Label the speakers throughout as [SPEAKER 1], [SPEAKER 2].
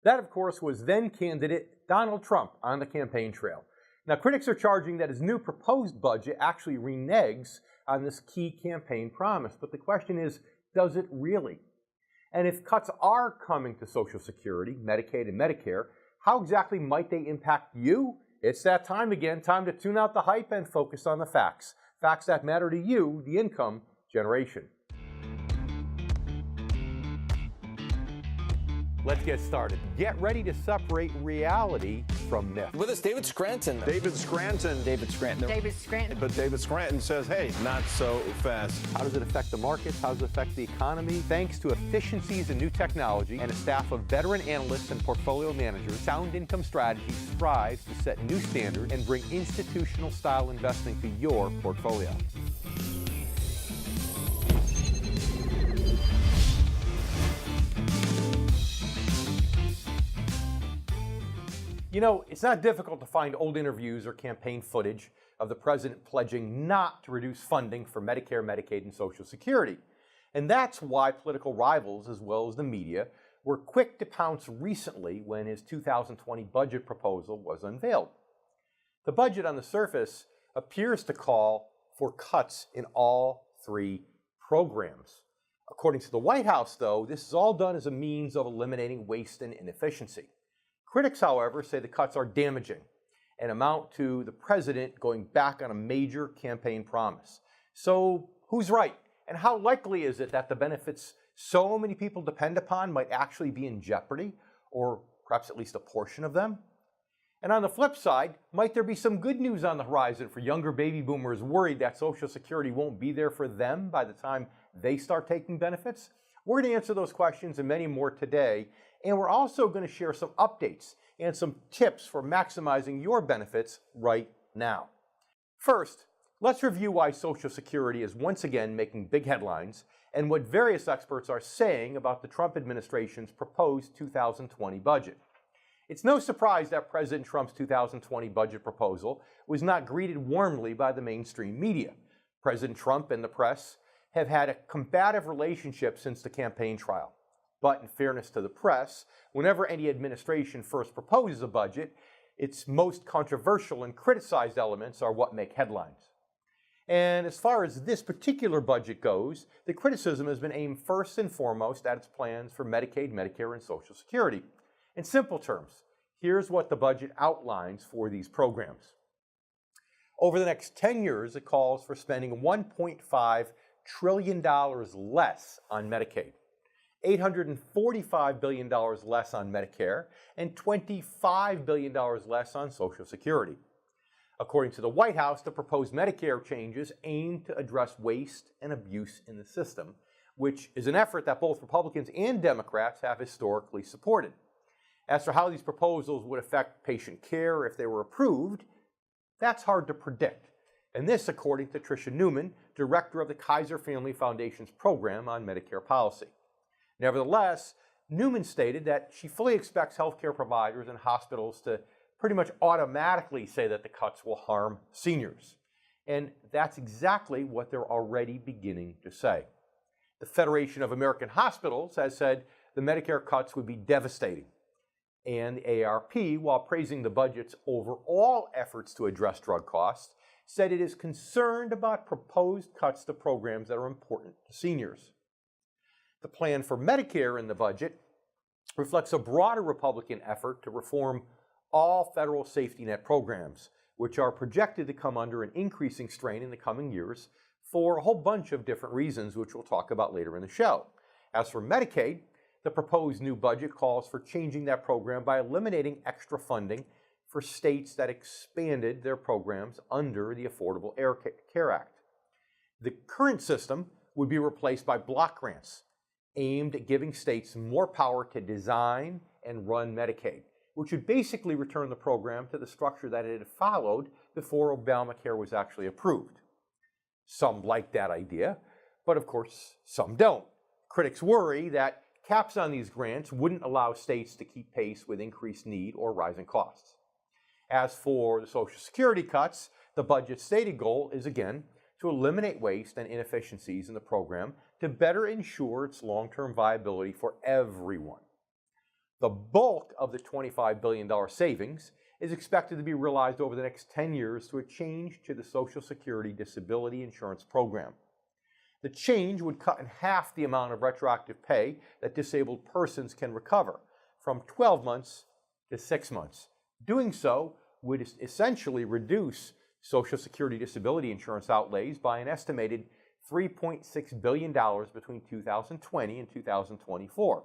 [SPEAKER 1] That, of course, was then candidate Donald Trump on the campaign trail. Now, critics are charging that his new proposed budget actually reneges on this key campaign promise. But the question is, does it really? And if cuts are coming to Social Security, Medicaid, and Medicare, how exactly might they impact you? It's that time again, time to tune out the hype and focus on the facts. Facts that matter to you, the income generation. Let's get started. Get ready to separate reality from myth.
[SPEAKER 2] With us, David Scranton.
[SPEAKER 3] David Scranton.
[SPEAKER 2] David Scranton.
[SPEAKER 4] David Scranton.
[SPEAKER 3] But David Scranton says, hey, not so fast.
[SPEAKER 1] How does it affect the markets? How does it affect the economy? Thanks to efficiencies in new technology and a staff of veteran analysts and portfolio managers, Sound Income Strategy strives to set new standards and bring institutional style investing to your portfolio. You know, it's not difficult to find old interviews or campaign footage of the president pledging not to reduce funding for Medicare, Medicaid, and Social Security. And that's why political rivals, as well as the media, were quick to pounce recently when his 2020 budget proposal was unveiled. The budget on the surface appears to call for cuts in all three programs. According to the White House, though, this is all done as a means of eliminating waste and inefficiency. Critics, however, say the cuts are damaging and amount to the president going back on a major campaign promise. So who's right? And how likely is it that the benefits so many people depend upon might actually be in jeopardy, or perhaps at least a portion of them? And on the flip side, might there be some good news on the horizon for younger baby boomers worried that Social Security won't be there for them by the time they start taking benefits? We're going to answer those questions and many more today. And we're also going to share some updates and some tips for maximizing your benefits right now. First, let's review why Social Security is once again making big headlines and what various experts are saying about the Trump administration's proposed 2020 budget. It's no surprise that President Trump's 2020 budget proposal was not greeted warmly by the mainstream media. President Trump and the press have had a combative relationship since the campaign trail. But in fairness to the press, whenever any administration first proposes a budget, its most controversial and criticized elements are what make headlines. And as far as this particular budget goes, the criticism has been aimed first and foremost at its plans for Medicaid, Medicare, and Social Security. In simple terms, here's what the budget outlines for these programs. Over the next 10 years, it calls for spending $1.5 trillion less on Medicaid, $845 billion less on Medicare, and $25 billion less on Social Security. According to the White House, the proposed Medicare changes aim to address waste and abuse in the system, which is an effort that both Republicans and Democrats have historically supported. As for how these proposals would affect patient care if they were approved, that's hard to predict. And this, according to Tricia Newman, director of the Kaiser Family Foundation's program on Medicare policy. Nevertheless, Newman stated that she fully expects healthcare providers and hospitals to pretty much automatically say that the cuts will harm seniors. And that's exactly what they're already beginning to say. The Federation of American Hospitals has said the Medicare cuts would be devastating. And the ARP, while praising the budget's overall efforts to address drug costs, said it is concerned about proposed cuts to programs that are important to seniors. The plan for Medicare in the budget reflects a broader Republican effort to reform all federal safety net programs, which are projected to come under an increasing strain in the coming years for a whole bunch of different reasons, which we'll talk about later in the show. As for Medicaid, the proposed new budget calls for changing that program by eliminating extra funding for states that expanded their programs under the Affordable Care Act. The current system would be replaced by block grants, aimed at giving states more power to design and run Medicaid, which would basically return the program to the structure that it had followed before Obamacare was actually approved. Some like that idea, but of course, some don't. Critics worry that caps on these grants wouldn't allow states to keep pace with increased need or rising costs. As for the Social Security cuts, the budget's stated goal is, again, to eliminate waste and inefficiencies in the program to better ensure its long-term viability for everyone. The bulk of the $25 billion savings is expected to be realized over the next 10 years through a change to the Social Security Disability Insurance Program. The change would cut in half the amount of retroactive pay that disabled persons can recover, from 12 months to 6 months. Doing so would essentially reduce Social Security disability insurance outlays by an estimated $3.6 billion between 2020 and 2024,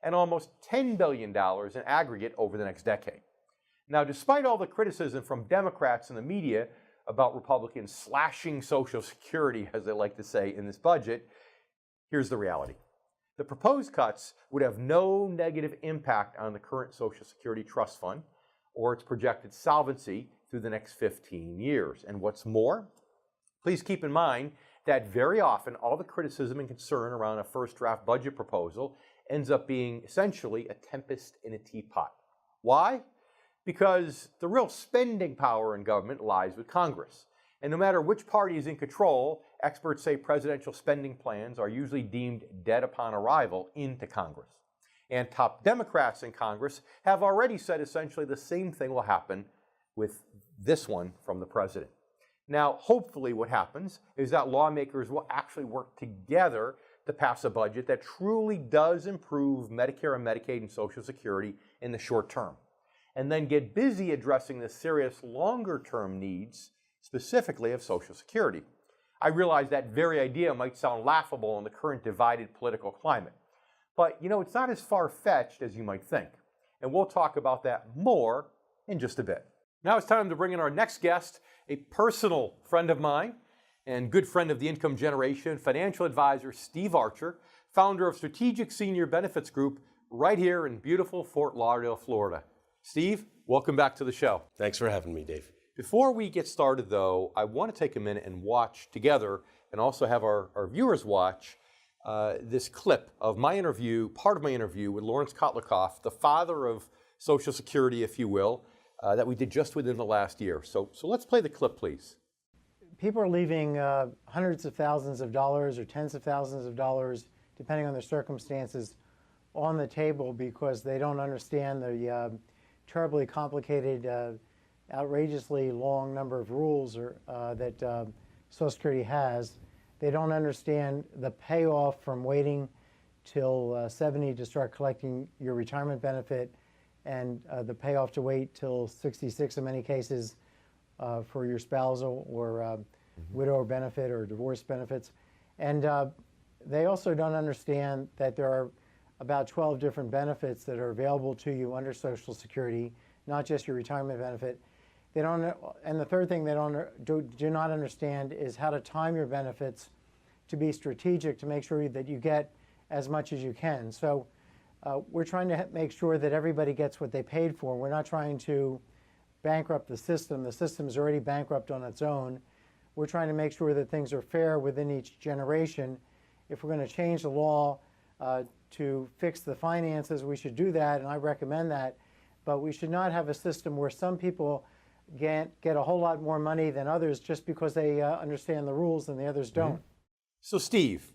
[SPEAKER 1] and almost $10 billion in aggregate over the next decade. Now, despite all the criticism from Democrats and the media about Republicans slashing Social Security, as they like to say, in this budget, here's the reality. The proposed cuts would have no negative impact on the current Social Security Trust Fund or its projected solvency through the next 15 years. And what's more, please keep in mind that very often all the criticism and concern around a first draft budget proposal ends up being essentially a tempest in a teapot. Why? Because the real spending power in government lies with Congress. And no matter which party is in control, experts say presidential spending plans are usually deemed dead upon arrival into Congress. And top Democrats in Congress have already said essentially the same thing will happen with this one from the president. Now, hopefully what happens is that lawmakers will actually work together to pass a budget that truly does improve Medicare and Medicaid and Social Security in the short term, and then get busy addressing the serious longer-term needs, specifically of Social Security. I realize that very idea might sound laughable in the current divided political climate, but it's not as far-fetched as you might think, and we'll talk about that more in just a bit. Now it's time to bring in our next guest, a personal friend of mine and good friend of the income generation, financial advisor Steve Archer, founder of Strategic Senior Benefits Group right here in beautiful Fort Lauderdale, Florida. Steve, welcome back to the show.
[SPEAKER 2] Thanks for having me, Dave.
[SPEAKER 1] Before we get started, though, I want to take a minute and watch together, and also have our viewers watch, this clip of my interview, part of my interview with Lawrence Kotlikoff, the father of Social Security, if you will, that we did just within the last year. So let's play the clip, please.
[SPEAKER 4] People are leaving hundreds of thousands of dollars or tens of thousands of dollars, depending on their circumstances, on the table because they don't understand the terribly complicated, outrageously long number of rules that Social Security has. They don't understand the payoff from waiting till 70 to start collecting your retirement benefit, and the payoff to wait till 66 in many cases for your spousal or widower benefit or divorce benefits. And they also don't understand that there are about 12 different benefits that are available to you under Social Security, not just your retirement benefit. They don't, and the third thing they do not understand is how to time your benefits to be strategic, to make sure that you get as much as you can. So we're trying to make sure that everybody gets what they paid for. We're not trying to bankrupt the system. The system is already bankrupt on its own. We're trying to make sure that things are fair within each generation. If we're going to change the law to fix the finances, we should do that, and I recommend that. But we should not have a system where some people get a whole lot more money than others just because they understand the rules and the others don't.
[SPEAKER 1] So Steve,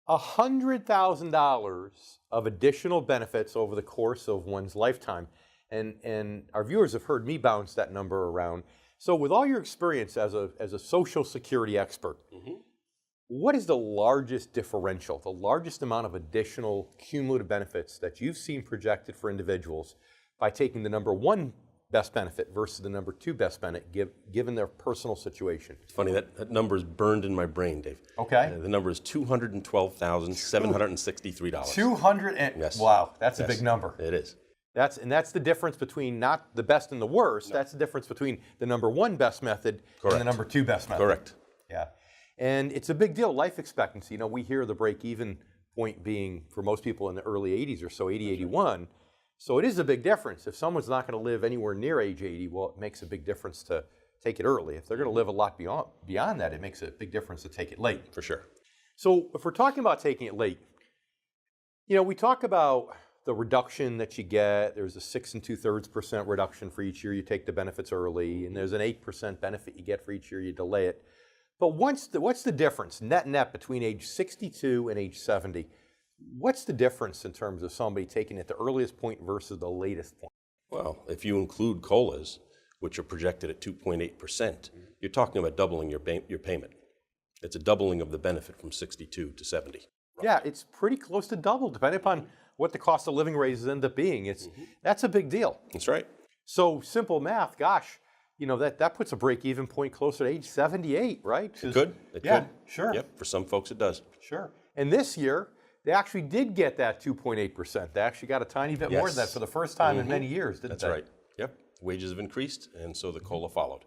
[SPEAKER 1] $100,000 of additional benefits over the course of one's lifetime. And our viewers have heard me bounce that number around. So with all your experience as a Social Security expert, what is the largest differential, the largest amount of additional cumulative benefits that you've seen projected for individuals by taking the number one best benefit versus the number two best benefit given their personal situation?
[SPEAKER 2] It's funny, that number is burned in my brain, Dave.
[SPEAKER 1] Okay.
[SPEAKER 2] The number is $212,763.
[SPEAKER 1] 200 and,
[SPEAKER 2] yes.
[SPEAKER 1] Wow, that's a
[SPEAKER 2] Yes.
[SPEAKER 1] big number.
[SPEAKER 2] It is.
[SPEAKER 1] That's the difference between not the best and the worst. No. That's the difference between the number one best method and the number two best method.
[SPEAKER 2] Correct.
[SPEAKER 1] Yeah. And it's a big deal, life expectancy. We hear the break-even point being, for most people, in the early 80s or so, 80, 81. So it is a big difference. If someone's not going to live anywhere near age 80, well, it makes a big difference to take it early. If they're going to live a lot beyond that, it makes a big difference to take it late.
[SPEAKER 2] For sure.
[SPEAKER 1] So if we're talking about taking it late, we talk about the reduction that you get. There's a 6 2/3% reduction for each year you take the benefits early, and there's an 8% benefit you get for each year you delay it. But what's the difference, net between age 62 and age 70? What's the difference in terms of somebody taking it at the earliest point versus the latest point?
[SPEAKER 2] Well, if you include COLAs, which are projected at 2.8%, you're talking about doubling your payment. It's a doubling of the benefit from 62 to 70.
[SPEAKER 1] Yeah, it's pretty close to double, depending upon what the cost of living raises end up being. That's a big deal.
[SPEAKER 2] That's right.
[SPEAKER 1] So simple math, gosh, you know, that puts a break-even point closer to age 78, right?
[SPEAKER 2] It could. It
[SPEAKER 1] Yeah,
[SPEAKER 2] could.
[SPEAKER 1] sure.
[SPEAKER 2] Yep. For some folks, it does.
[SPEAKER 1] Sure. And this year, they actually did get that 2.8%. They actually got a tiny bit more than that
[SPEAKER 2] Yes.
[SPEAKER 1] for the first time in many years, didn't
[SPEAKER 2] That's
[SPEAKER 1] they?
[SPEAKER 2] right. Yep. Wages have increased, and so the COLA followed.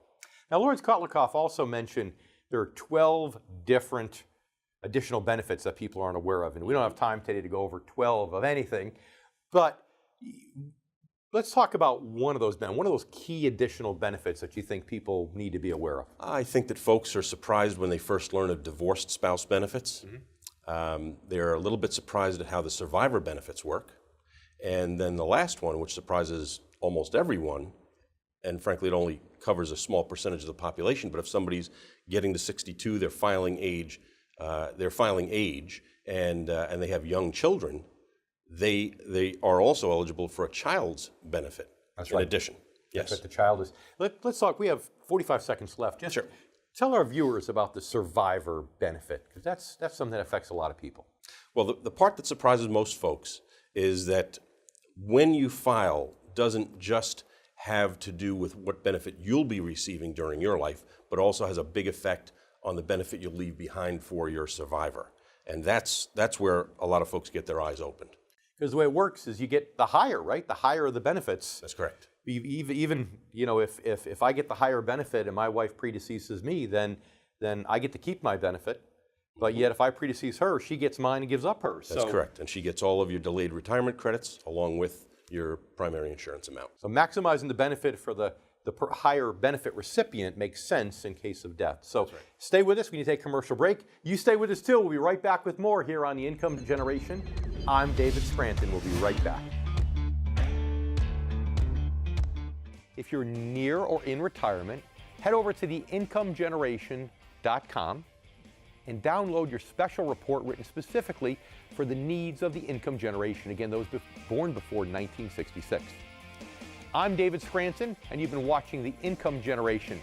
[SPEAKER 1] Now, Lawrence Kotlikoff also mentioned there are 12 different additional benefits that people aren't aware of. And we don't have time today to go over 12 of anything, but let's talk about one of those key additional benefits that you think people need to be aware of.
[SPEAKER 2] I think that folks are surprised when they first learn of divorced spouse benefits. They're a little bit surprised at how the survivor benefits work. And then the last one, which surprises almost everyone, and frankly, it only covers a small percentage of the population, but if somebody's getting to 62, they're filing age, and they have young children, they are also eligible for a child's benefit.
[SPEAKER 1] That's
[SPEAKER 2] in
[SPEAKER 1] right.
[SPEAKER 2] addition. Yes.
[SPEAKER 1] But the child is. Let's talk. We have 45 seconds left. Just
[SPEAKER 2] Sure.
[SPEAKER 1] tell our viewers about the survivor benefit, because that's something that affects a lot of people.
[SPEAKER 2] Well, the part that surprises most folks is that when you file doesn't just have to do with what benefit you'll be receiving during your life, but also has a big effect on the benefit you'll leave behind for your survivor. And that's where a lot of folks get their eyes opened.
[SPEAKER 1] Because the way it works is you get the higher, right? The higher the benefits.
[SPEAKER 2] That's correct.
[SPEAKER 1] Even you know, if I get the higher benefit and my wife predeceases me, then I get to keep my benefit. But yet if I predecease her, she gets mine and gives up hers.
[SPEAKER 2] That's correct. And she gets all of your delayed retirement credits along with your primary insurance amount.
[SPEAKER 1] So maximizing the benefit for the higher benefit recipient makes sense in case of death. So stay with us. We need to take a commercial break. You stay with us too. We'll be right back with more here on The Income Generation. I'm David Scranton. We'll be right back. If you're near or in retirement, head over to theincomegeneration.com and download your special report written specifically for the needs of the income generation. Again, those born before 1966. I'm David Scranton, and you've been watching The Income Generation.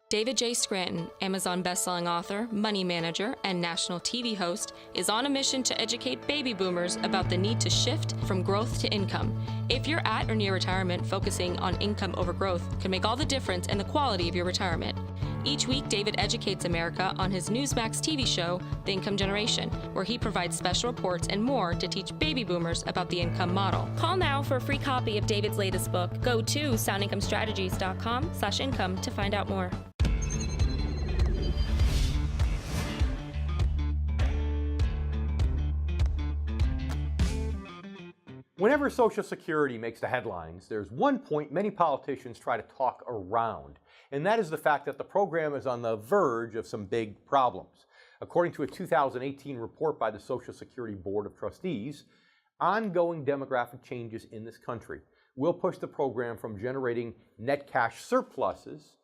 [SPEAKER 5] David J. Scranton, Amazon bestselling author, money manager, and national TV host, is on a mission to educate baby boomers about the need to shift from growth to income. If you're at or near retirement, focusing on income over growth can make all the difference in the quality of your retirement. Each week, David educates America on his Newsmax TV show, The Income Generation, where he provides special reports and more to teach baby boomers about the income model.
[SPEAKER 6] Call now for a free copy of David's latest book. Go to soundincomestrategies.com/income to find out more.
[SPEAKER 1] Whenever Social Security makes the headlines, there's one point many politicians try to talk around, and that is the fact that the program is on the verge of some big problems. According to a 2018 report by the Social Security Board of Trustees, ongoing demographic changes in this country will push the program from generating net cash surpluses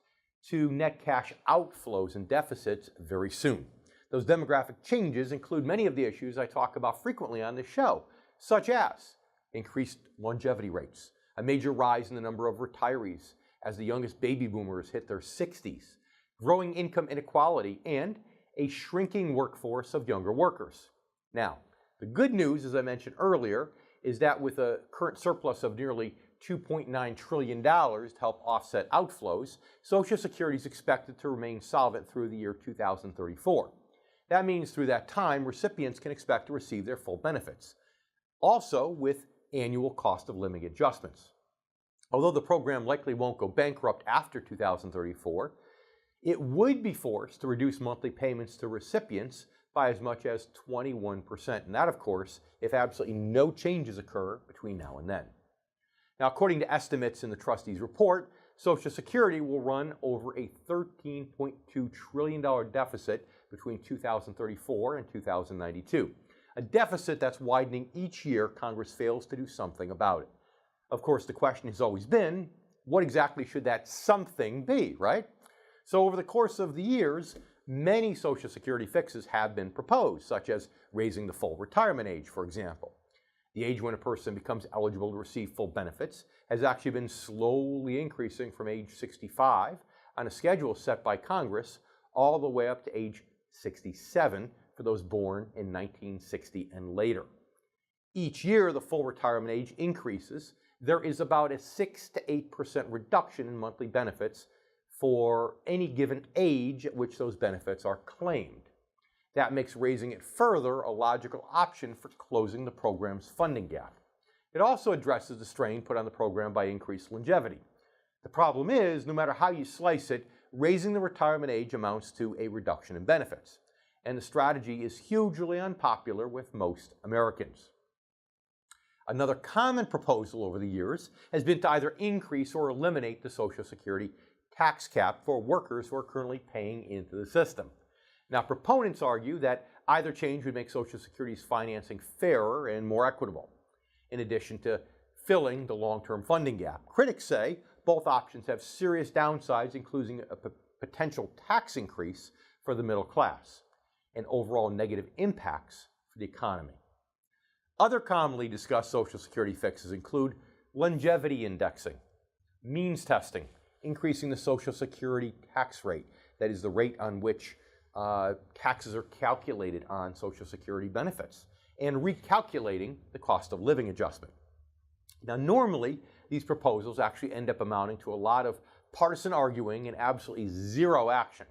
[SPEAKER 1] to net cash outflows and deficits very soon. Those demographic changes include many of the issues I talk about frequently on this show, such as increased longevity rates, a major rise in the number of retirees as the youngest baby boomers hit their 60s, growing income inequality, and a shrinking workforce of younger workers. Now, the good news, as I mentioned earlier, is that with a current surplus of nearly $2.9 trillion to help offset outflows, Social Security is expected to remain solvent through the year 2034. That means through that time, recipients can expect to receive their full benefits. Also, with annual cost of living adjustments. Although the program likely won't go bankrupt after 2034, it would be forced to reduce monthly payments to recipients by as much as 21%. And that, of course, if absolutely no changes occur between now and then. Now, according to estimates in the trustees' report, Social Security will run over a $13.2 trillion deficit between 2034 and 2092. A deficit that's widening each year Congress fails to do something about it. Of course, the question has always been, what exactly should that something be, right? So over the course of the years, Many Social Security fixes have been proposed, such as raising the full retirement age, for example. The age when a person becomes eligible to receive full benefits has actually been slowly increasing from age 65 on a schedule set by Congress all the way up to age 67 for those born in 1960 and later. Each year, the full retirement age increases. There is about a 6 to 8% reduction in monthly benefits for any given age at which those benefits are claimed. That makes raising it further a logical option for closing the program's funding gap. It also addresses the strain put on the program by increased longevity. The problem is, no matter how you slice it, raising the retirement age amounts to a reduction in benefits, and the strategy is hugely unpopular with most Americans. Another common proposal over the years has been to either increase or eliminate the Social Security tax cap for workers who are currently paying into the system. Now, proponents argue that either change would make Social Security's financing fairer and more equitable, in addition to filling the long-term funding gap. Critics say both options have serious downsides, including a potential tax increase for the middle class and overall negative impacts for the economy. Other commonly discussed Social Security fixes include longevity indexing, means testing, increasing the Social Security tax rate, that is the rate on which taxes are calculated on Social Security benefits, and recalculating the cost of living adjustment. Now, normally, these proposals actually end up amounting to a lot of partisan arguing and absolutely zero action.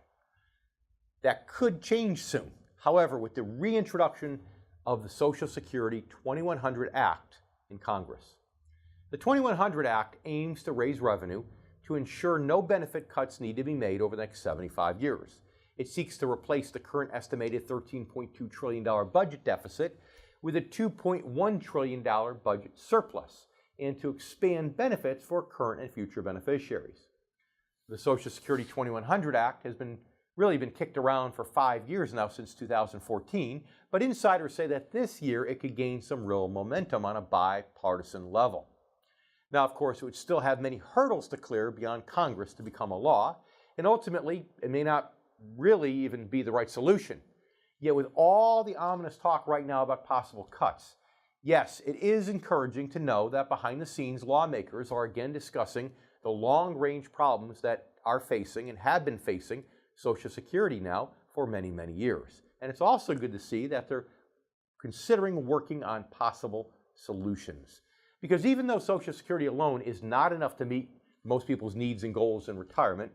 [SPEAKER 1] That could change soon. However, with the reintroduction of the Social Security 2100 Act in Congress. The 2100 Act aims to raise revenue to ensure no benefit cuts need to be made over the next 75 years. It seeks to replace the current estimated $13.2 trillion budget deficit with a $2.1 trillion budget surplus and to expand benefits for current and future beneficiaries. The Social Security 2100 Act has really been kicked around for 5 years now, since 2014, but insiders say that this year it could gain some real momentum on a bipartisan level. Now, of course, it would still have many hurdles to clear beyond Congress to become a law, and ultimately it may not really even be the right solution. Yet with all the ominous talk right now about possible cuts, yes, it is encouraging to know that behind the scenes lawmakers are again discussing the long-range problems that are facing and have been facing Social Security now for many, many years. And it's also good to see that they're considering working on possible solutions. Because even though Social Security alone is not enough to meet most people's needs and goals in retirement,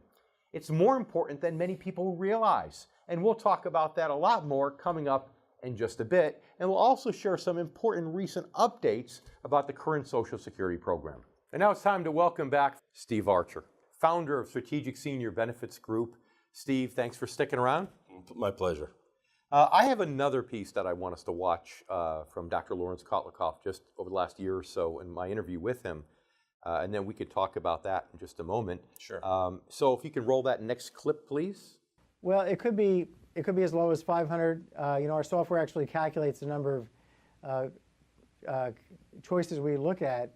[SPEAKER 1] it's more important than many people realize. And we'll talk about that a lot more coming up in just a bit. And we'll also share some important recent updates about the current Social Security program. And now it's time to welcome back Steve Archer, founder of Strategic Senior Benefits Group. Steve, thanks for sticking around.
[SPEAKER 2] My pleasure.
[SPEAKER 1] I have another piece that I want us to watch from Dr. Lawrence Kotlikoff just over the last year or so in my interview with him, and then we could talk about that in just a moment.
[SPEAKER 2] Sure.
[SPEAKER 1] So if you can roll that next clip, please.
[SPEAKER 4] Well, it could be as low as 500. Our software actually calculates the number of choices we look at.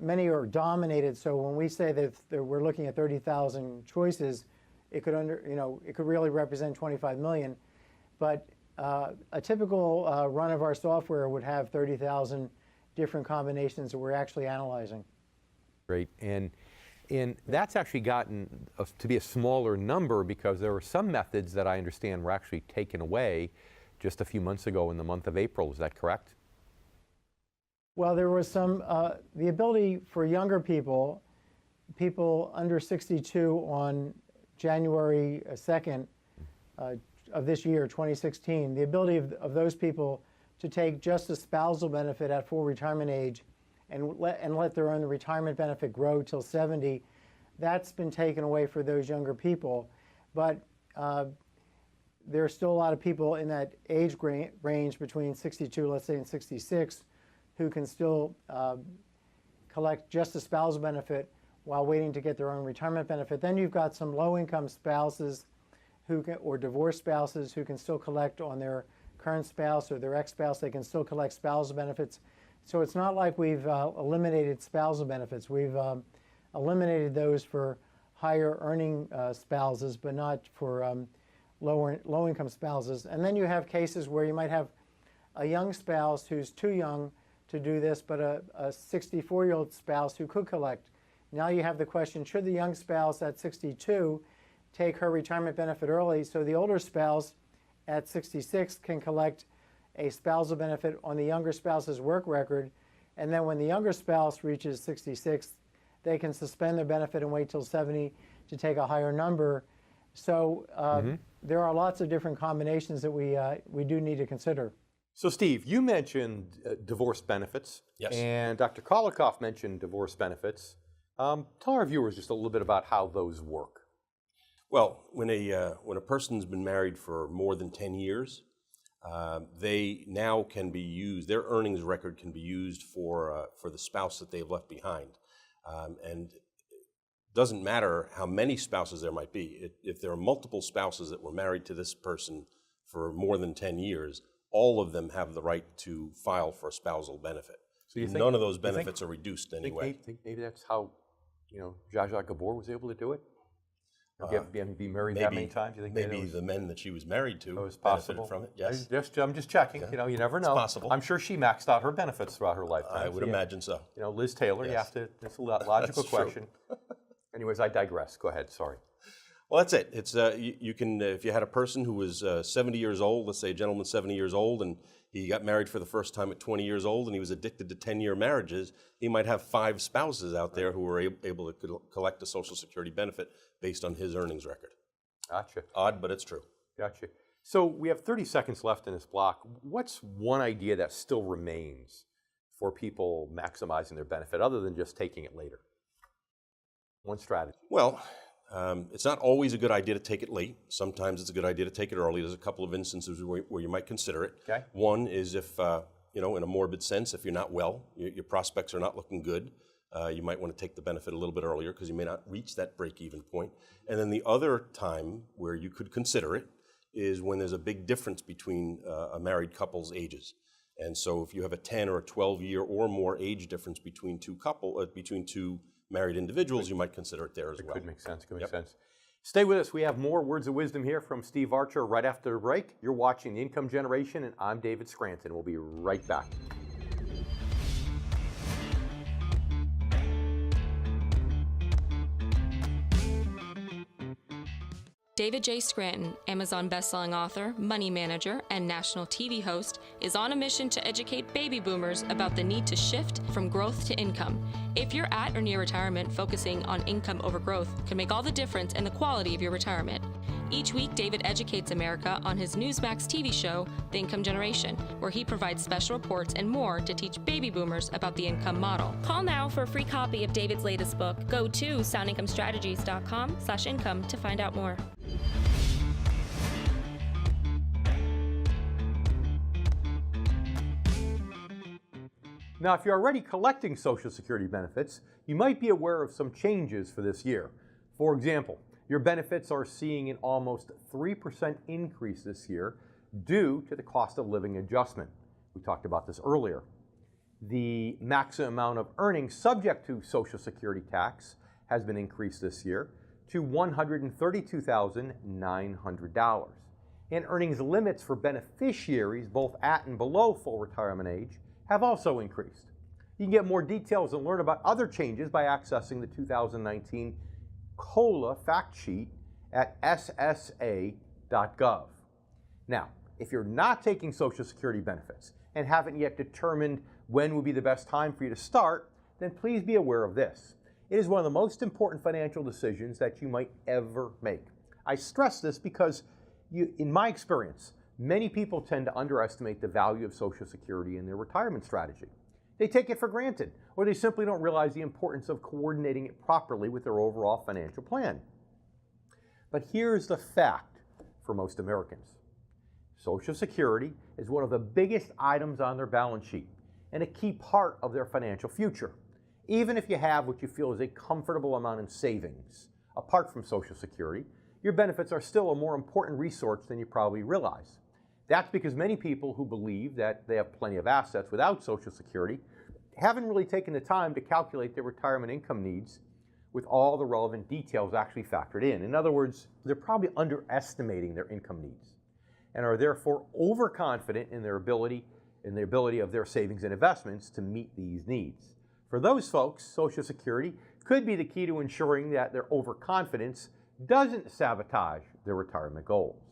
[SPEAKER 4] Many are dominated, so when we say that we're looking at 30,000 choices, it could really represent 25 million. But a typical run of our software would have 30,000 different combinations that we're actually analyzing.
[SPEAKER 1] Great, and that's actually gotten to be a smaller number because there were some methods that I understand were actually taken away just a few months ago in the month of April. Is that correct?
[SPEAKER 4] Well, there was some, the ability for younger people under 62 on January 2nd of this year, 2016, the ability of those people to take just a spousal benefit at full retirement age and let their own retirement benefit grow till 70, that's been taken away for those younger people. But there are still a lot of people in that age range between 62, let's say, and 66, who can still collect just a spousal benefit while waiting to get their own retirement benefit. Then you've got some low-income spouses or divorced spouses who can still collect on their current spouse or their ex-spouse. They can still collect spousal benefits. So it's not like we've eliminated spousal benefits. We've eliminated those for higher earning spouses, but not for low-income spouses. And then you have cases where you might have a young spouse who's too young to do this, but a 64-year-old spouse who could collect. Now you have the question, should the young spouse at 62 take her retirement benefit early so the older spouse at 66 can collect a spousal benefit on the younger spouse's work record, and then when the younger spouse reaches 66, they can suspend their benefit and wait till 70 to take a higher number. So there are lots of different combinations that we do need to consider.
[SPEAKER 1] So Steve, you mentioned divorce benefits.
[SPEAKER 2] Yes.
[SPEAKER 1] And Dr. Kolikoff mentioned divorce benefits. Tell our viewers just a little bit about how those work.
[SPEAKER 2] Well, when a person's been married for more than 10 years, they now can be used, their earnings record can be used for the spouse that they've left behind. And it doesn't matter how many spouses there might be. If there are multiple spouses that were married to this person for more than 10 years, all of them have the right to file for a spousal benefit.
[SPEAKER 1] So you think,
[SPEAKER 2] none of those benefits are reduced in any way.
[SPEAKER 1] Think maybe that's how, Zsa Zsa Gabor was able to do it? Be married that many times? You think
[SPEAKER 2] maybe the men that she was married to
[SPEAKER 1] was
[SPEAKER 2] benefited
[SPEAKER 1] possible
[SPEAKER 2] from it. Yes,
[SPEAKER 1] I'm just checking.
[SPEAKER 2] Yeah.
[SPEAKER 1] You never know.
[SPEAKER 2] It's possible.
[SPEAKER 1] I'm sure she maxed out her benefits throughout her lifetime.
[SPEAKER 2] I would imagine so.
[SPEAKER 1] Liz Taylor.
[SPEAKER 2] Yes.
[SPEAKER 1] You have to. It's a logical
[SPEAKER 2] That's true.
[SPEAKER 1] question. Anyways, I digress. Go ahead. Sorry.
[SPEAKER 2] Well, that's it. It's you can if you had a person who was 70 years old, let's say a gentleman 70 years old, and he got married for the first time at 20 years old, and he was addicted to 10-year marriages, he might have 5 spouses out there who were able to collect a Social Security benefit based on his earnings record.
[SPEAKER 1] Gotcha.
[SPEAKER 2] Odd, but it's true.
[SPEAKER 1] Gotcha. So we have 30 seconds left in this block. What's one idea that still remains for people maximizing their benefit other than just taking it later? One strategy.
[SPEAKER 2] Well, it's not always a good idea to take it late. Sometimes it's a good idea to take it early. There's a couple of instances where you might consider it.
[SPEAKER 1] Okay.
[SPEAKER 2] One is if, in a morbid sense, if you're not well, your prospects are not looking good, you might want to take the benefit a little bit earlier because you may not reach that break-even point. And then the other time where you could consider it is when there's a big difference between a married couple's ages. And so if you have a 10 or a 12-year or more age difference between two married individuals, you might consider it there as well.
[SPEAKER 1] Could make sense. Could make sense. Stay with us. We have more words of wisdom here from Steve Archer right after the break. You're watching The Income Generation, and I'm David Scranton. We'll be right back.
[SPEAKER 5] David J. Scranton, Amazon bestselling author, money manager, and national TV host, is on a mission to educate baby boomers about the need to shift from growth to income. If you're at or near retirement, focusing on income over growth can make all the difference in the quality of your retirement. Each week, David educates America on his Newsmax TV show, The Income Generation, where he provides special reports and more to teach baby boomers about the income model.
[SPEAKER 6] Call now for a free copy of David's latest book. Go to soundincomestrategies.com/income to find out more.
[SPEAKER 1] Now, if you're already collecting Social Security benefits, you might be aware of some changes for this year. For example, your benefits are seeing an almost 3% increase this year due to the cost of living adjustment. We talked about this earlier. The maximum amount of earnings subject to Social Security tax has been increased this year to $132,900. And earnings limits for beneficiaries both at and below full retirement age have also increased. You can get more details and learn about other changes by accessing the 2019 COLA fact sheet at ssa.gov. Now, if you're not taking Social Security benefits and haven't yet determined when would be the best time for you to start, then please be aware of this. It is one of the most important financial decisions that you might ever make. I stress this because, in my experience, many people tend to underestimate the value of Social Security in their retirement strategy. They take it for granted, or they simply don't realize the importance of coordinating it properly with their overall financial plan. But here's the fact for most Americans. Social Security is one of the biggest items on their balance sheet and a key part of their financial future. Even if you have what you feel is a comfortable amount in savings, apart from Social Security, your benefits are still a more important resource than you probably realize. That's because many people who believe that they have plenty of assets without Social Security haven't really taken the time to calculate their retirement income needs, with all the relevant details actually factored in. In other words, they're probably underestimating their income needs and are therefore overconfident in the ability of their savings and investments to meet these needs. For those folks, Social Security could be the key to ensuring that their overconfidence doesn't sabotage their retirement goals.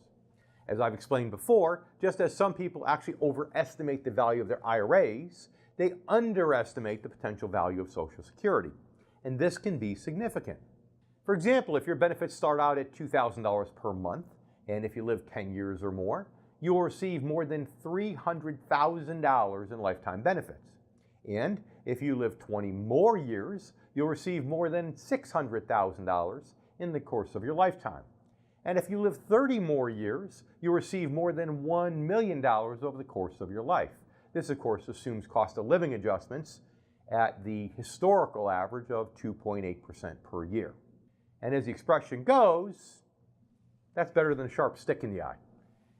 [SPEAKER 1] As I've explained before, just as some people actually overestimate the value of their IRAs, they underestimate the potential value of Social Security. And this can be significant. For example, if your benefits start out at $2,000 per month, and if you live 10 years or more, you will receive more than $300,000 in lifetime benefits. And if you live 20 more years, you'll receive more than $600,000 in the course of your lifetime. And if you live 30 more years, you'll receive more than $1 million over the course of your life. This, of course, assumes cost of living adjustments at the historical average of 2.8% per year. And as the expression goes, that's better than a sharp stick in the eye.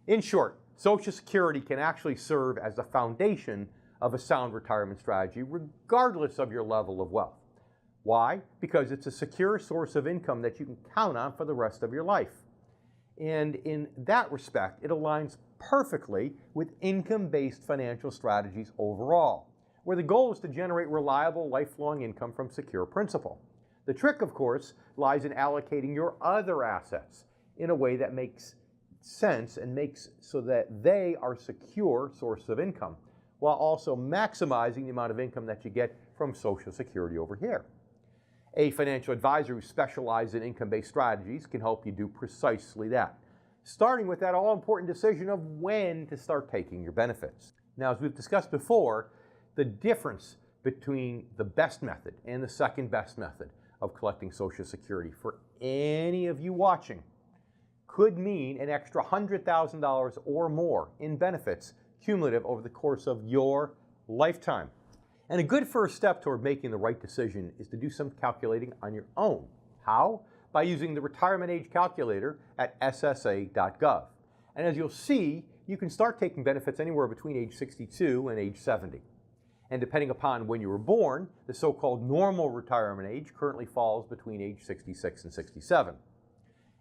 [SPEAKER 1] In short, Social Security can actually serve as the foundation of a sound retirement strategy regardless of your level of wealth. Why? Because it's a secure source of income that you can count on for the rest of your life. And in that respect, it aligns perfectly with income-based financial strategies overall, where the goal is to generate reliable, lifelong income from secure principal. The trick, of course, lies in allocating your other assets in a way that makes sense and makes so that they are a secure source of income, while also maximizing the amount of income that you get from Social Security over here. A financial advisor who specializes in income-based strategies can help you do precisely that, starting with that all-important decision of when to start taking your benefits. Now, as we've discussed before, the difference between the best method and the second best method of collecting Social Security for any of you watching could mean an extra $100,000 or more in benefits cumulative over the course of your lifetime. And a good first step toward making the right decision is to do some calculating on your own. How? By using the retirement age calculator at ssa.gov. And as you'll see, you can start taking benefits anywhere between age 62 and age 70. And depending upon when you were born, the so-called normal retirement age currently falls between age 66 and 67.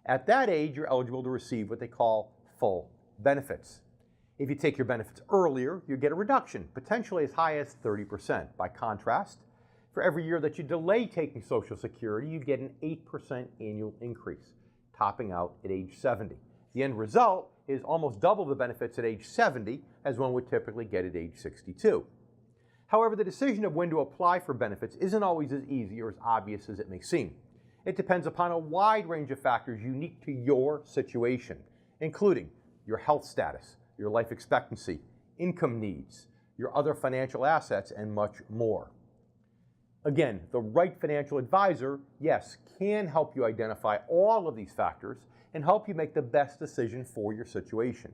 [SPEAKER 1] At that age, you're eligible to receive what they call full benefits. If you take your benefits earlier, you get a reduction, potentially as high as 30%. By contrast, for every year that you delay taking Social Security, you get an 8% annual increase, topping out at age 70. The end result is almost double the benefits at age 70 as one would typically get at age 62. However, the decision of when to apply for benefits isn't always as easy or as obvious as it may seem. It depends upon a wide range of factors unique to your situation, including your health status, your life expectancy, income needs, your other financial assets, and much more. Again, the right financial advisor, yes, can help you identify all of these factors and help you make the best decision for your situation.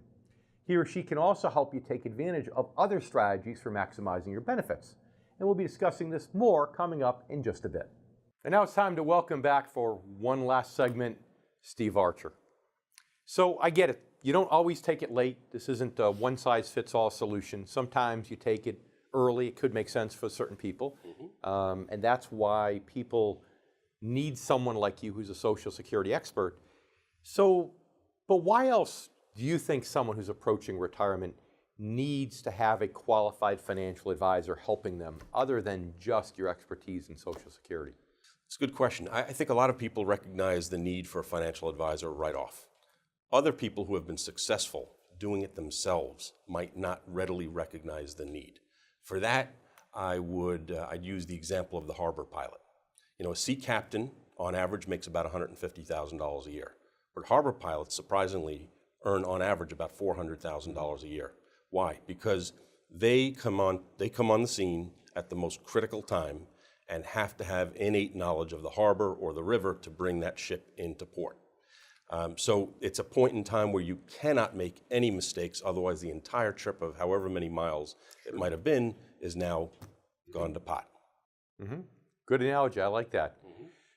[SPEAKER 1] He or she can also help you take advantage of other strategies for maximizing your benefits. And we'll be discussing this more coming up in just a bit. And now it's time to welcome back for one last segment, Steve Archer. So I get it. You don't always take it late. This isn't a one-size-fits-all solution. Sometimes you take it early. It could make sense for certain people. And that's why people need someone like you who's a Social Security expert. So, but why else do you think someone who's approaching retirement needs to have a qualified financial advisor helping them other than just your expertise in Social Security?
[SPEAKER 2] It's a good question. I think a lot of people recognize the need for a financial advisor right off. Other people who have been successful doing it themselves might not readily recognize the need. For that, I'd use the example of the harbor pilot. You know, a sea captain on average makes about $150,000 a year, but harbor pilots surprisingly earn on average about $400,000 a year. Why? Because they come on the scene at the most critical time and have to have innate knowledge of the harbor or the river to bring that ship into port. So it's a point in time where you cannot make any mistakes, otherwise the entire trip of however many miles it might have been is now gone to pot.
[SPEAKER 1] Good analogy, I like that.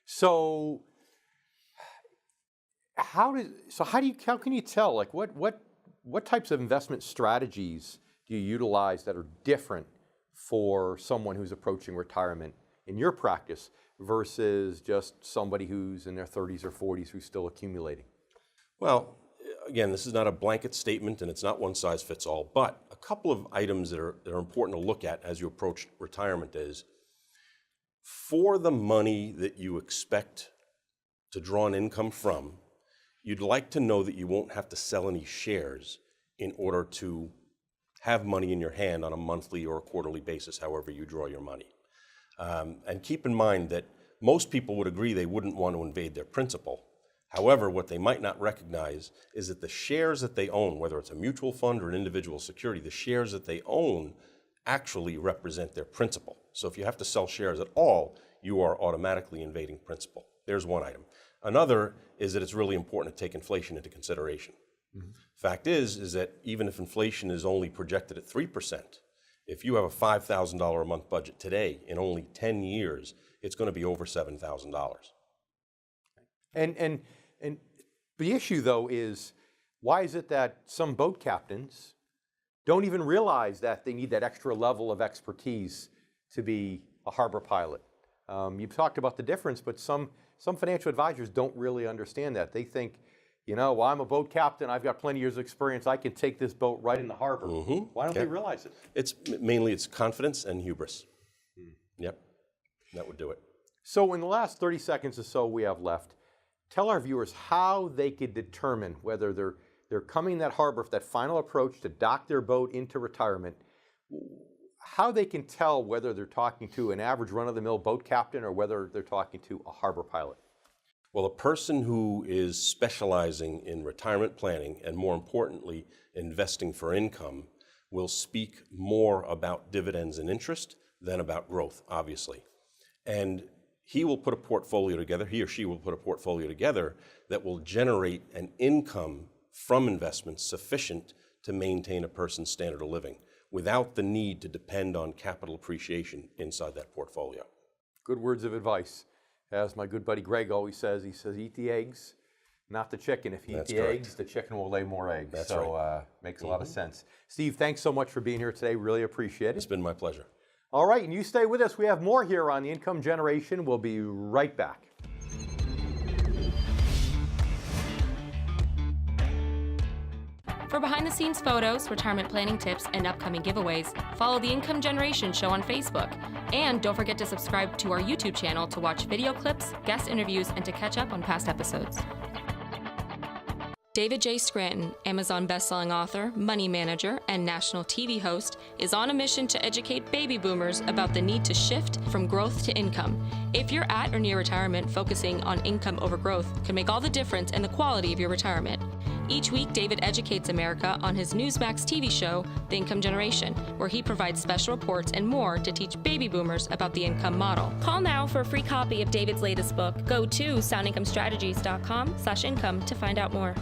[SPEAKER 1] So how can you tell, like what types of investment strategies do you utilize that are different for someone who's approaching retirement in your practice versus just somebody who's in their 30s or 40s who's still accumulating?
[SPEAKER 2] Well, again, this is not a blanket statement and it's not one size fits all, but a couple of items that are important to look at as you approach retirement is, for the money that you expect to draw an income from, you'd like to know that you won't have to sell any shares in order to have money in your hand on a monthly or a quarterly basis, however you draw your money. And keep in mind that most people would agree they wouldn't want to invade their principal. However, what they might not recognize is that the shares that they own, whether it's a mutual fund or an individual security, the shares that they own actually represent their principal. So if you have to sell shares at all, you are automatically invading principal. There's one item. Another is that it's really important to take inflation into consideration. Fact is that even if inflation is only projected at 3%, if you have a $5,000 a month budget today, in only 10 years, it's going to be over $7,000.
[SPEAKER 1] And the issue, though, is why is it that some boat captains don't even realize that they need that extra level of expertise to be a harbor pilot? You've talked about the difference, but some financial advisors don't really understand that. They think, well, I'm a boat captain, I've got plenty of years of experience, I can take this boat right in the harbor. Why don't they realize it?
[SPEAKER 2] It's mainly confidence and hubris. Yep, that would do it.
[SPEAKER 1] So in the last 30 seconds or so we have left, tell our viewers how they could determine whether they're coming that harbor, that final approach to dock their boat into retirement, how they can tell whether they're talking to an average run-of-the-mill boat captain or whether they're talking to a harbor pilot.
[SPEAKER 2] Well, a person who is specializing in retirement planning and, more importantly, investing for income will speak more about dividends and interest than about growth, obviously. And he will put a portfolio together, he or she will put a portfolio together that will generate an income from investments sufficient to maintain a person's standard of living without the need to depend on capital appreciation inside that portfolio.
[SPEAKER 1] Good words of advice. As my good buddy Greg always says, he says, eat the eggs, not the chicken. If you eat the eggs, the chicken will lay more eggs.
[SPEAKER 2] That's
[SPEAKER 1] so
[SPEAKER 2] right.
[SPEAKER 1] Makes a lot of sense. Steve, thanks so much for being here today. Really appreciate it.
[SPEAKER 2] It's been my pleasure.
[SPEAKER 1] All right, and you stay with us. We have more here on the Income Generation. We'll be right back.
[SPEAKER 5] For behind-the-scenes photos, retirement planning tips, and upcoming giveaways, follow the Income Generation Show on Facebook. And don't forget to subscribe to our YouTube channel to watch video clips, guest interviews, and to catch up on past episodes. David J. Scranton, Amazon bestselling author, money manager, and national TV host, is on a mission to educate baby boomers about the need to shift from growth to income. If you're at or near retirement, focusing on income over growth can make all the difference in the quality of your retirement. Each week, David educates America on his Newsmax TV show, The Income Generation, where he provides special reports and more to teach baby boomers about the income model.
[SPEAKER 6] Call now for a free copy of David's latest book. Go to soundincomestrategies.com/income to find out more.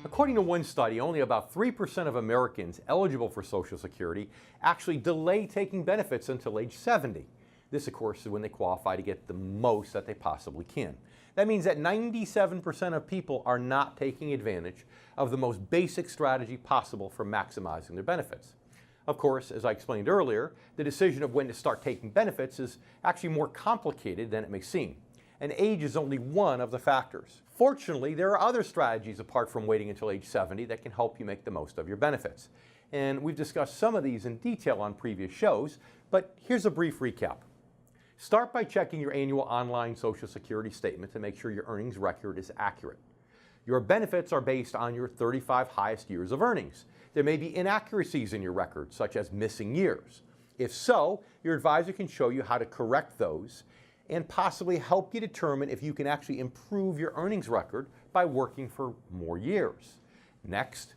[SPEAKER 1] According to one study, only about 3% of Americans eligible for Social Security actually delay taking benefits until age 70. This, of course, is when they qualify to get the most that they possibly can. That means that 97% of people are not taking advantage of the most basic strategy possible for maximizing their benefits. Of course, as I explained earlier, the decision of when to start taking benefits is actually more complicated than it may seem, and age is only one of the factors. Fortunately, there are other strategies apart from waiting until age 70 that can help you make the most of your benefits. And we've discussed some of these in detail on previous shows, but here's a brief recap. Start by checking your annual online Social Security statement to make sure your earnings record is accurate. Your benefits are based on your 35 highest years of earnings. There may be inaccuracies in your record, such as missing years. If so, your advisor can show you how to correct those and possibly help you determine if you can actually improve your earnings record by working for more years. Next,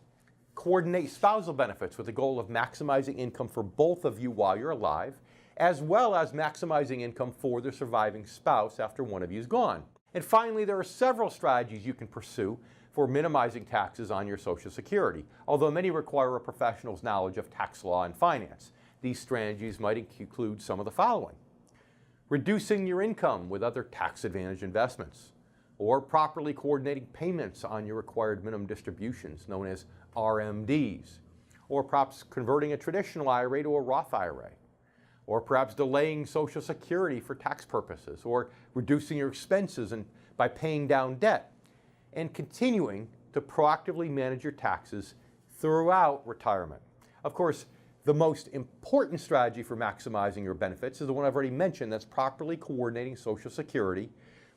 [SPEAKER 1] coordinate spousal benefits with the goal of maximizing income for both of you while you're alive, as well as maximizing income for the surviving spouse after one of you is gone. And finally, there are several strategies you can pursue for minimizing taxes on your Social Security, although many require a professional's knowledge of tax law and finance. These strategies might include some of the following: reducing your income with other tax-advantaged investments, or properly coordinating payments on your required minimum distributions, known as RMDs, or perhaps converting a traditional IRA to a Roth IRA, or perhaps delaying Social Security for tax purposes, or reducing your expenses and by paying down debt, and continuing to proactively manage your taxes throughout retirement. Of course, the most important strategy for maximizing your benefits is the one I've already mentioned, that's properly coordinating Social Security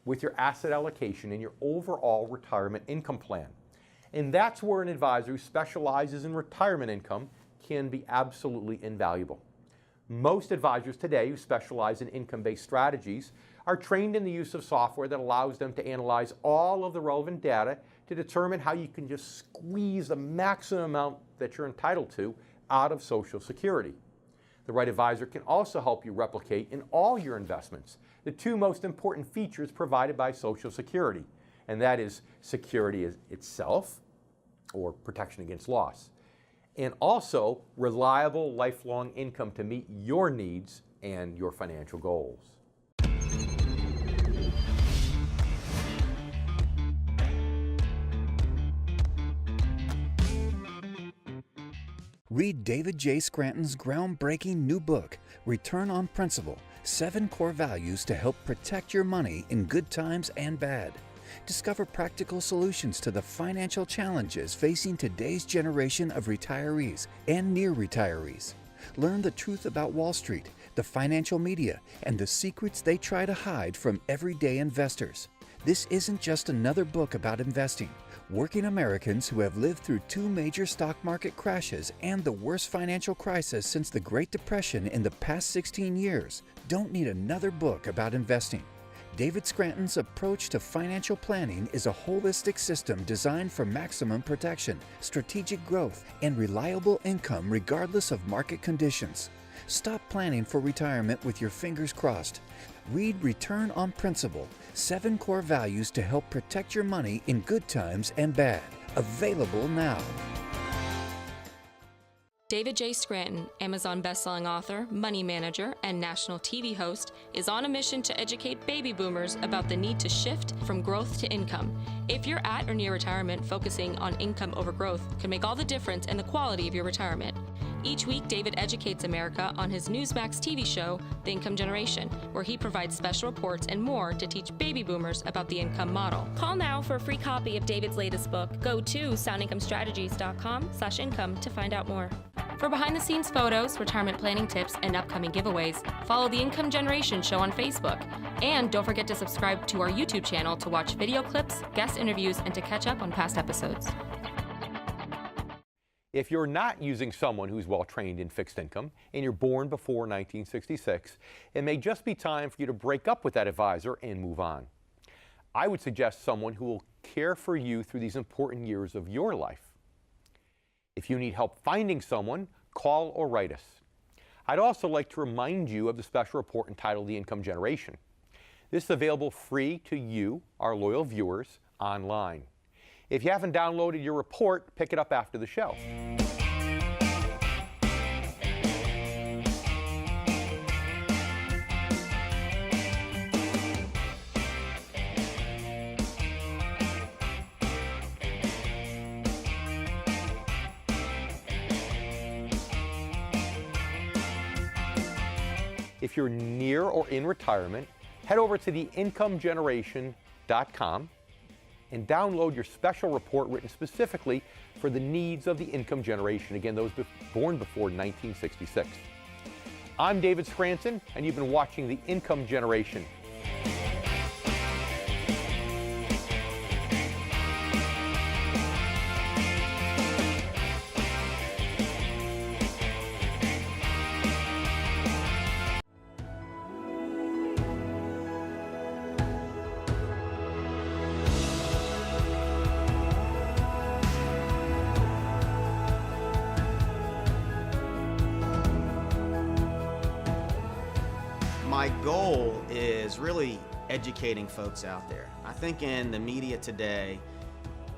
[SPEAKER 1] with your asset allocation and your overall retirement income plan. And that's where an advisor who specializes in retirement income can be absolutely invaluable. Most advisors today who specialize in income-based strategies are trained in the use of software that allows them to analyze all of the relevant data to determine how you can just squeeze the maximum amount that you're entitled to out of Social Security. The right advisor can also help you replicate in all your investments the two most important features provided by Social Security, and that is security itself, or protection against loss, and also reliable lifelong income to meet your needs and your financial goals.
[SPEAKER 7] Read David J. Scranton's groundbreaking new book, Return on Principle: 7 Core Values to Help Protect Your Money in Good Times and Bad. Discover practical solutions to the financial challenges facing today's generation of retirees and near retirees. Learn the truth about Wall Street, the financial media, and the secrets they try to hide from everyday investors. This isn't just another book about investing. Working Americans who have lived through 2 major stock market crashes and the worst financial crisis since the Great Depression in the past 16 years don't need another book about investing. David Scranton's approach to financial planning is a holistic system designed for maximum protection, strategic growth, and reliable income regardless of market conditions. Stop planning for retirement with your fingers crossed. Read Return on Principle: 7 Core Values to Help Protect Your Money in Good Times and Bad. Available now.
[SPEAKER 5] David J. Scranton, Amazon bestselling author, money manager, and national TV host, is on a mission to educate baby boomers about the need to shift from growth to income. If you're at or near retirement, focusing on income over growth can make all the difference in the quality of your retirement. Each week, David educates America on his Newsmax TV show, The Income Generation, where he provides special reports and more to teach baby boomers about the income model.
[SPEAKER 6] Call now for a free copy of David's latest book. Go to soundincomestrategies.com/income to find out more.
[SPEAKER 5] For behind-the-scenes photos, retirement planning tips, and upcoming giveaways, follow The Income Generation show on Facebook. And don't forget to subscribe to our YouTube channel to watch video clips, guest interviews, and to catch up on past episodes.
[SPEAKER 1] If you're not using someone who's well trained in fixed income and you're born before 1966, it may just be time for you to break up with that advisor and move on. I would suggest someone who will care for you through these important years of your life. If you need help finding someone, call or write us. I'd also like to remind you of the special report entitled The Income Generation. This is available free to you, our loyal viewers, online. If you haven't downloaded your report, pick it up after the show. If you're near or in retirement, head over to theincomegeneration.com and download your special report written specifically for the needs of the income generation, again, those born before 1966. I'm David Scranton, and you've been watching The Income Generation.
[SPEAKER 8] My goal is really educating folks out there. I think in the media today,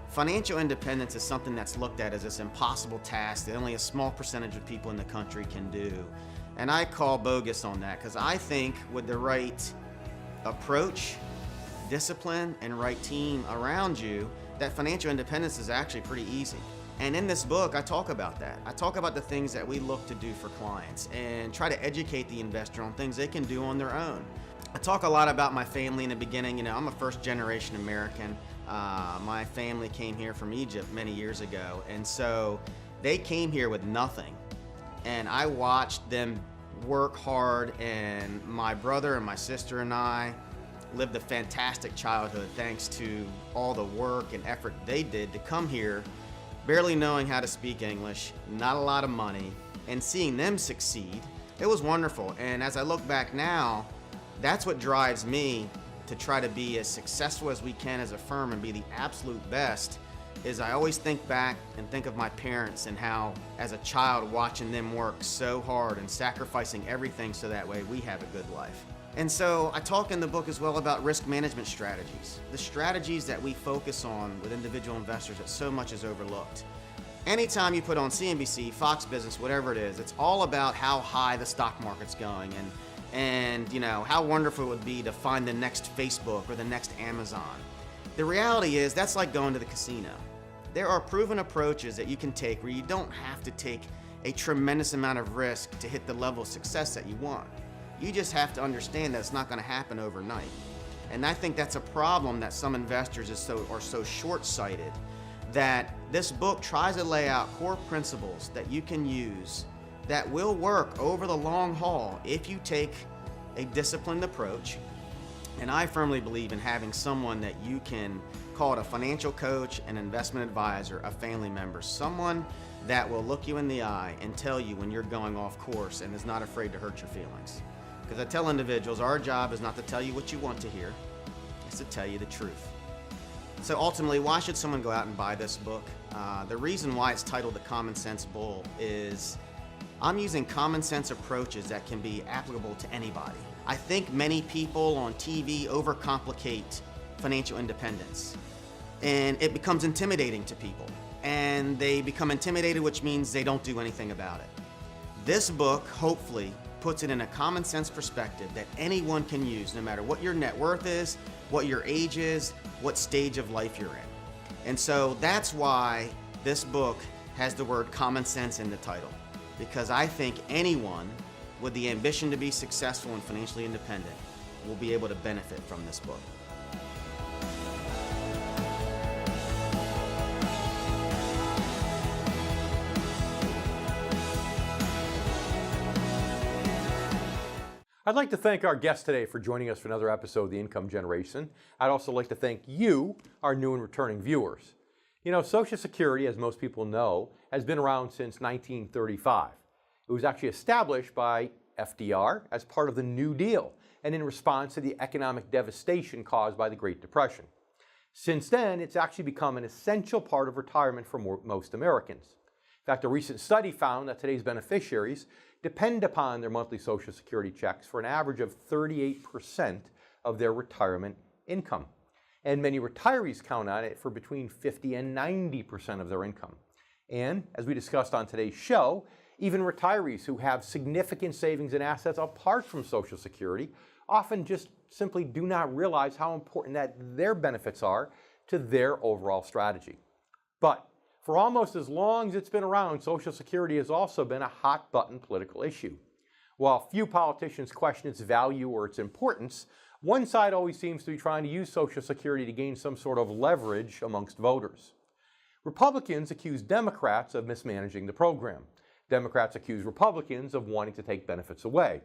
[SPEAKER 8] financial independence is something that's looked at as this impossible task that only a small percentage of people in the country can do. And I call bogus on that, because I think with the right approach, discipline, and right team around you, that financial independence is actually pretty easy. And in this book, I talk about that. I talk about the things that we look to do for clients and try to educate the investor on things they can do on their own. I talk a lot about my family in the beginning. You know, I'm a first-generation American. My family came here from Egypt many years ago, and so they came here with nothing. And I watched them work hard, and my brother and my sister and I lived a fantastic childhood thanks to all the work and effort they did to come here, barely knowing how to speak English, not a lot of money, and seeing them succeed. It was wonderful. And as I look back now, that's what drives me to try to be as successful as we can as a firm and be the absolute best. Is I always think back and think of my parents and how, as a child, watching them work so hard and sacrificing everything so that way we have a good life. And so I talk in the book as well about risk management strategies, the strategies that we focus on with individual investors that so much is overlooked. Anytime you put on CNBC, Fox Business, whatever it is, it's all about how high the stock market's going and you know, how wonderful it would be to find the next Facebook or the next Amazon. The reality is that's like going to the casino. There are proven approaches that you can take where you don't have to take a tremendous amount of risk to hit the level of success that you want. You just have to understand that it's not going to happen overnight. And I think that's a problem that some investors are so short-sighted, that this book tries to lay out core principles that you can use that will work over the long haul if you take a disciplined approach. And I firmly believe in having someone that you can call it a financial coach, an investment advisor, a family member, someone that will look you in the eye and tell you when you're going off course and is not afraid to hurt your feelings. Because I tell individuals, our job is not to tell you what you want to hear, it's to tell you the truth. So ultimately, why should someone go out and buy this book? The reason why it's titled The Common Sense Bull is I'm using common sense approaches that can be applicable to anybody. I think many people on TV overcomplicate financial independence, and it becomes intimidating to people. And they become intimidated, which means they don't do anything about it. This book, hopefully, puts it in a common sense perspective that anyone can use, no matter what your net worth is, what your age is, what stage of life you're in. And so that's why this book has the word common sense in the title, because I think anyone with the ambition to be successful and financially independent will be able to benefit from this book.
[SPEAKER 1] I'd like to thank our guest today for joining us for another episode of The Income Generation. I'd also like to thank you, our new and returning viewers. You know, Social Security, as most people know, has been around since 1935. It was actually established by FDR as part of the New Deal and in response to the economic devastation caused by the Great Depression. Since then, it's actually become an essential part of retirement for most Americans. In fact, a recent study found that today's beneficiaries depend upon their monthly Social Security checks for an average of 38% of their retirement income. And many retirees count on it for between 50 and 90% of their income. And as we discussed on today's show, even retirees who have significant savings and assets apart from Social Security often just simply do not realize how important that their benefits are to their overall strategy. But for almost as long as it's been around, Social Security has also been a hot-button political issue. While few politicians question its value or its importance, one side always seems to be trying to use Social Security to gain some sort of leverage amongst voters. Republicans accuse Democrats of mismanaging the program. Democrats accuse Republicans of wanting to take benefits away.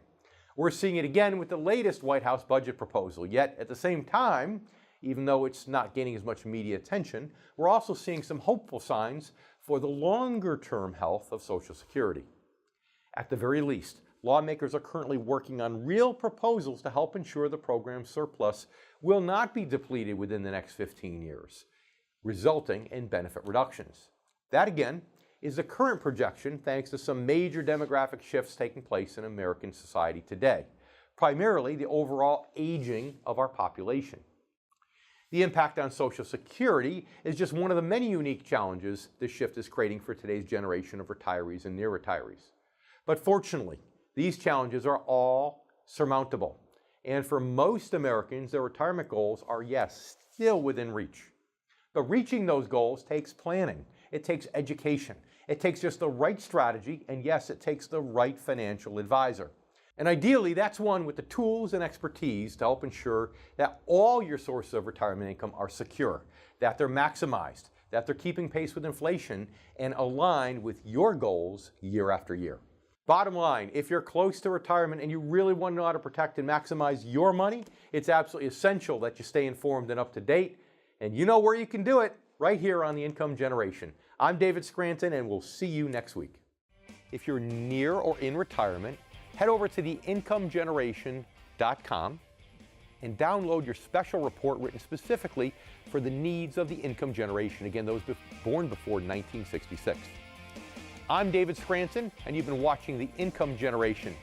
[SPEAKER 1] We're seeing it again with the latest White House budget proposal, yet at the same time, even though it's not gaining as much media attention, we're also seeing some hopeful signs for the longer-term health of Social Security. At the very least, lawmakers are currently working on real proposals to help ensure the program's surplus will not be depleted within the next 15 years, resulting in benefit reductions. That, again, is the current projection thanks to some major demographic shifts taking place in American society today, primarily the overall aging of our population. The impact on Social Security is just one of the many unique challenges this shift is creating for today's generation of retirees and near retirees. But fortunately, these challenges are all surmountable. And for most Americans, their retirement goals are, yes, still within reach. But reaching those goals takes planning It takes education. It takes just the right strategy, and yes, it takes the right financial advisor. And ideally, that's one with the tools and expertise to help ensure that all your sources of retirement income are secure, that they're maximized, that they're keeping pace with inflation, and aligned with your goals year after year. Bottom line, if you're close to retirement and you really want to know how to protect and maximize your money, it's absolutely essential that you stay informed and up to date. And you know where you can do it, right here on The Income Generation. I'm David Scranton, and we'll see you next week. If you're near or in retirement, head over to theincomegeneration.com and download your special report written specifically for the needs of the income generation. Again, those born before 1966. I'm David Scranton, and you've been watching The Income Generation.